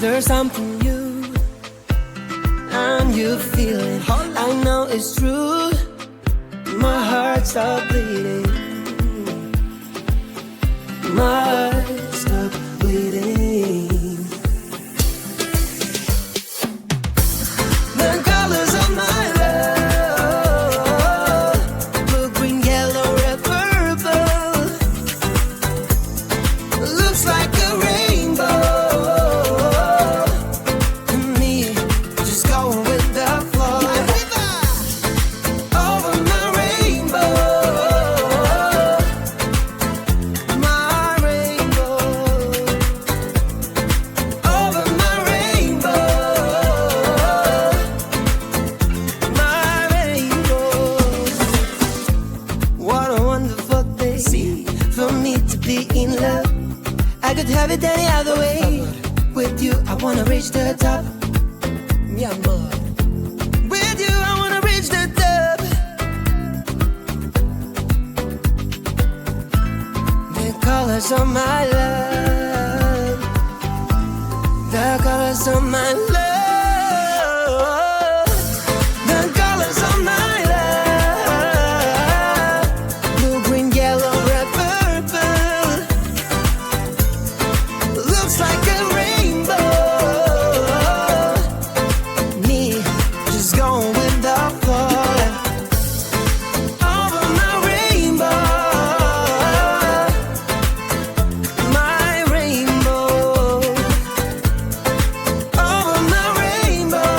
There's something new, and you feel it. I know it's true. My heart stopped bleeding. My heart stopped bleeding. The colors of my love, blue, green, yellow, red, purple. Looks like a rainbow. I could have it any other way. With you, I wanna reach the top. Mi amor. With you, I wanna reach the top. The colors of my love. The colors of my love. The colors of my love. Blue, green, yellow, red, purple. Looks like a rainbow. Me, just going with the flow. Over my rainbow. My rainbow. Over my rainbow.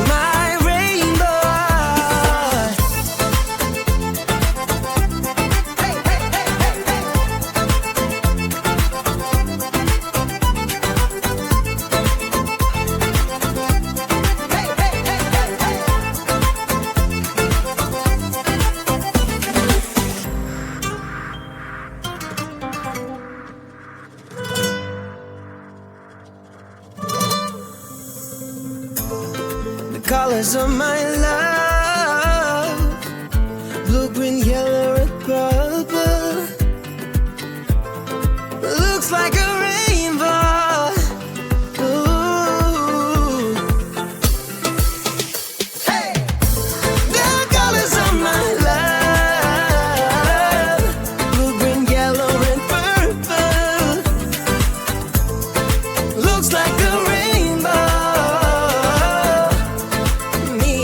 My rainbow. Hey, hey, hey, hey, hey. The colors of my love, blue, green, yellow, red, purple. Looks like a rainbow. Ooh. Hey, the colors of my love, blue, green, yellow, red, purple. Looks like a rainbow. Me,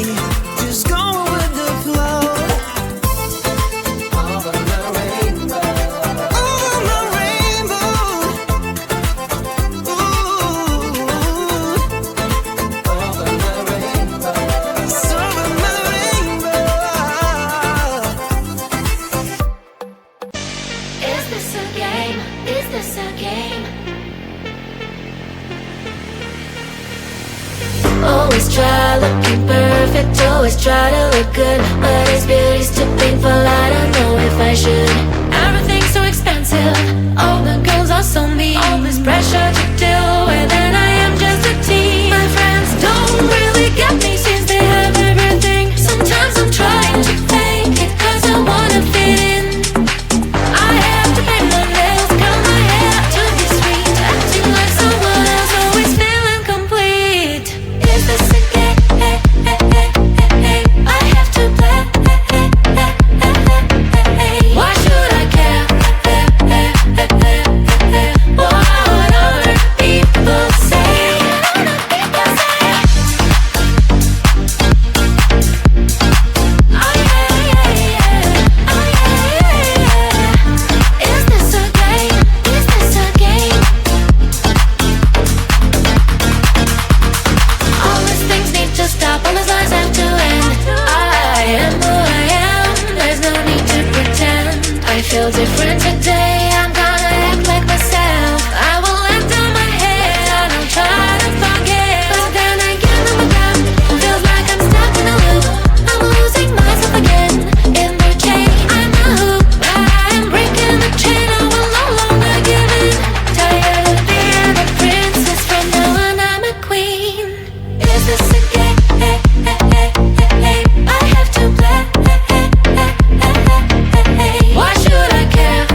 just going with the flow. Over my rainbow. Over my rainbow. Ooh. Over my rainbow. It's over my rainbow. Is this a game? Is this a game? Always try looking perfect, always try to look good, but is beauty's too painful? I don't know if I should. Everything's so expensive, all the girls are so mean. All this pressure to deal with, and I am just a teen. My friends don't really get me since they have everything. Sometimes I'm trying to fake it, cause I wanna fit in. I have to paint my nails, curl my hair to be sweet, acting like someone else, always feeling complete. Is this a game? I have to play. Why should I care? What other people say? Oh yeah. Is this a game? Is this a game? All these things need to stop, all these lies have to end. I am who I am, there's no need to pretend. I feel different today, I'm gonna act like myself. I will let down my head, I don't try to forget. But then again, I'm again, feels like I'm stuck in a loop. I'm losing myself again, in the chain. I'm a hoop, I'm breaking the chain, I will no longer give in. Tired of being a princess, from now on I'm a queen. Is this a game? I have to play. Why should I care?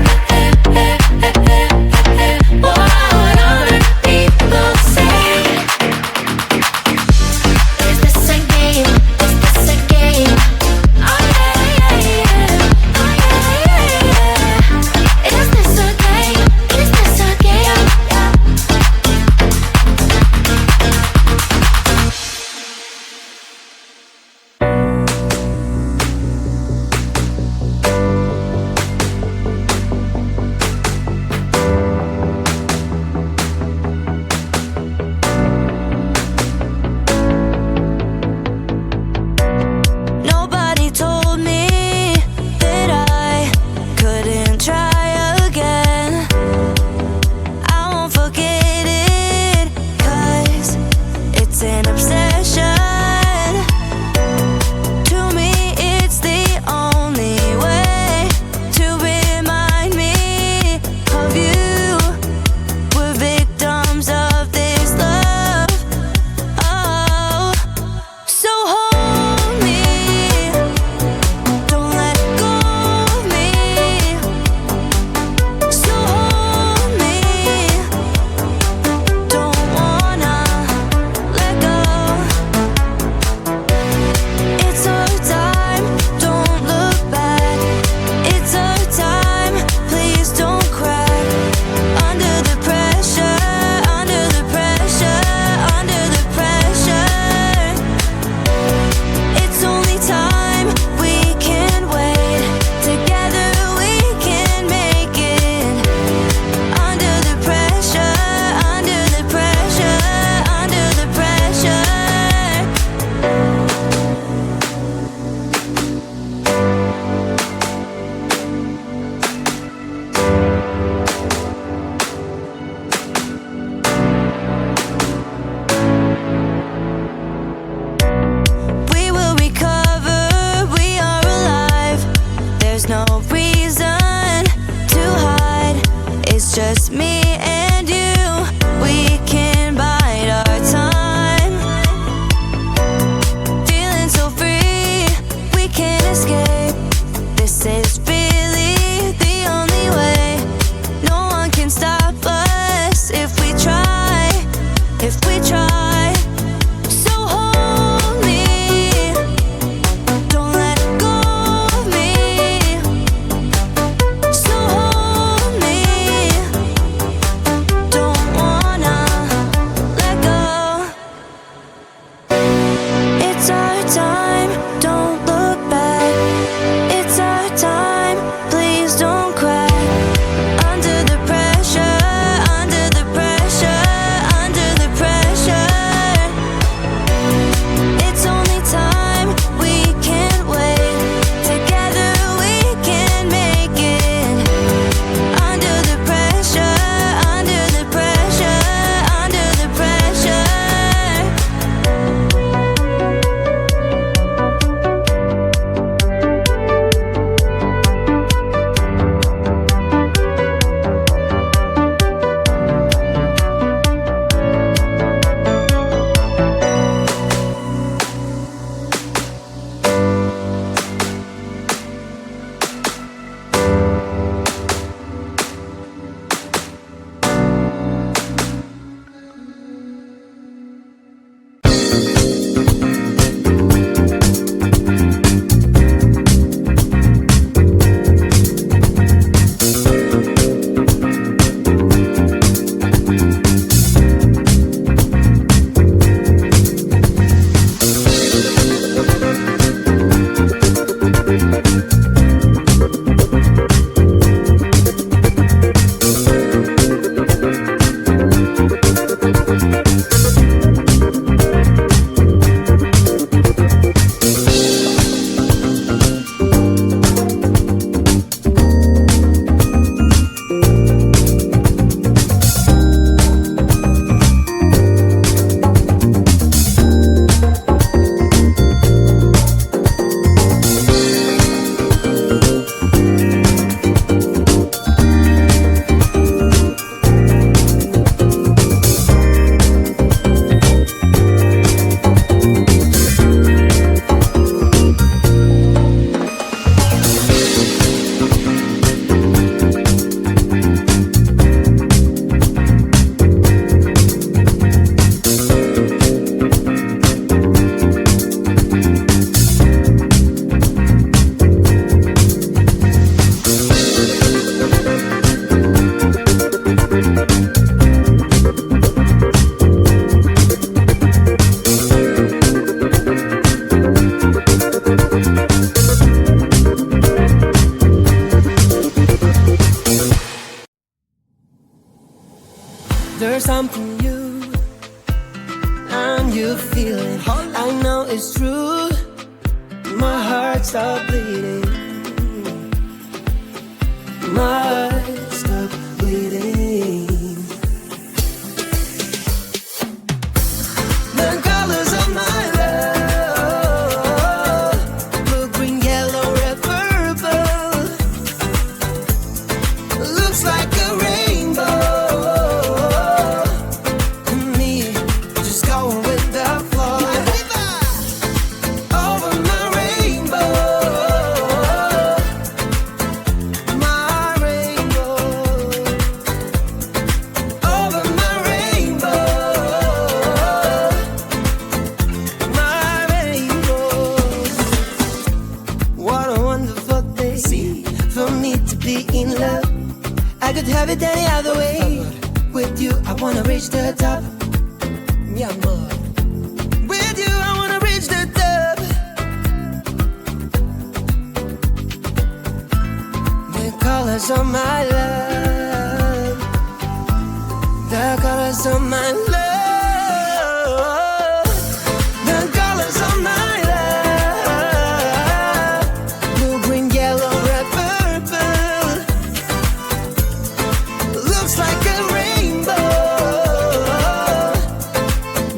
just me and you. We can bide our time, feeling so free. We can't escape. This is really the only way. No one can stop us if we try, if we try. So hold me, don't let go of me. So hold me, don't wanna let go. It's our time, don't look back. It's our time, please don't cry. Under the pressure, under the pressure, under the pressure. It's only time, we can't wait. Together we can make it. Under the pressure, under the pressure, under the pressure. There's something new, and you feel it. I know it's true. My heart stopped bleeding. My heart stopped bleeding. The colors of my love, blue, green, yellow, red, purple. Looks like a rainbow. I could have it any other way. With you, I wanna reach the top. Mi amor. With you, I wanna reach the top. The colors of my love. The colors of my love. The colors of my love. Blue, green, yellow, red, purple. Looks like a rainbow.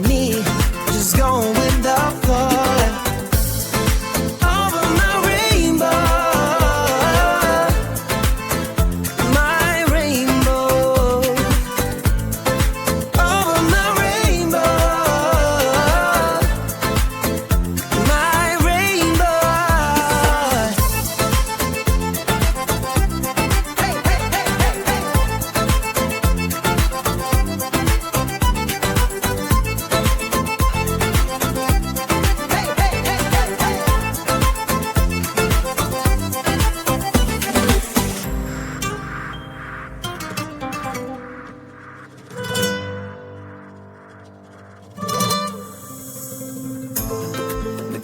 Me, just going with the flow. Over my rainbow. My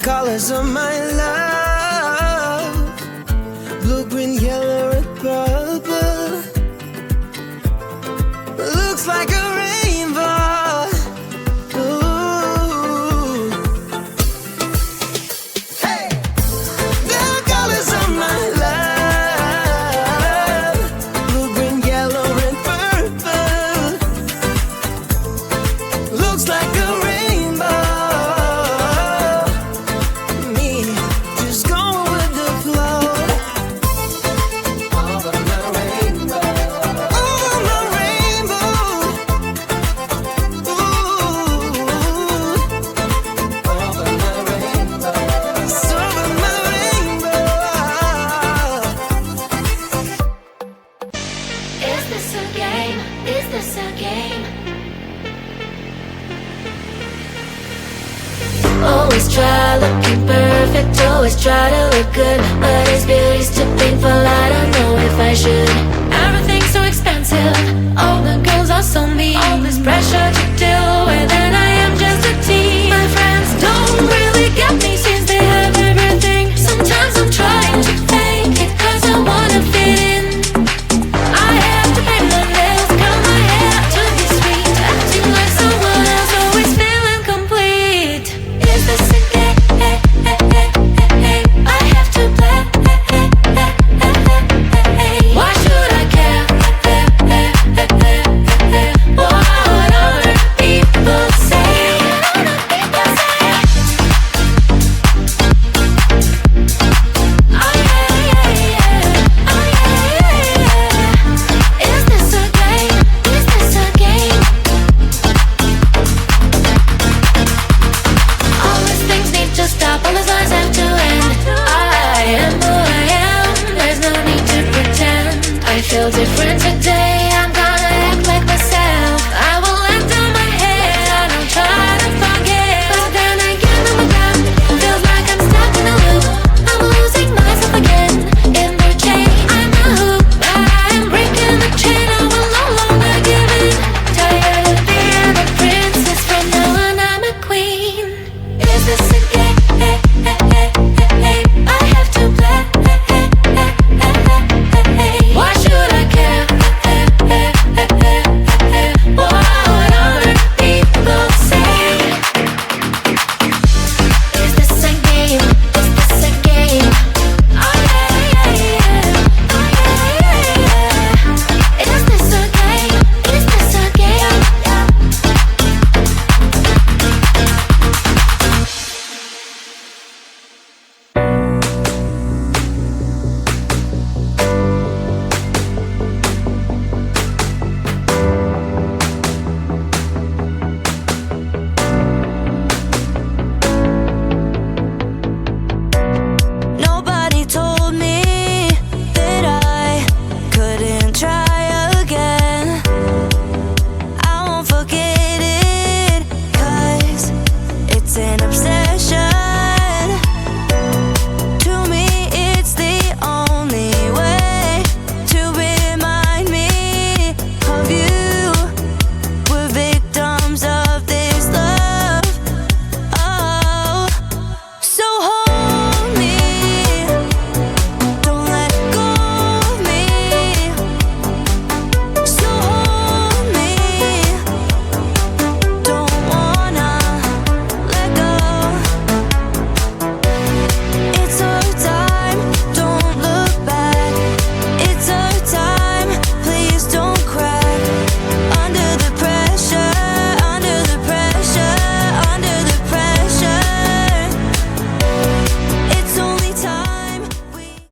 colors of my love. Blue, green, yellow, and purple. Looks like a rainbow. Ooh. Hey! The colors of my love. Blue, green, yellow, and purple. Looks like a rainbow. Me, just going with the flow. Over my rainbow. Over my rainbow. Ooh. Over my rainbow. It's over my rainbow. Is this a game? Is this a game? Always try looking perfect, always try to look good, but is beauty's too painful? I don't know if I should. Everything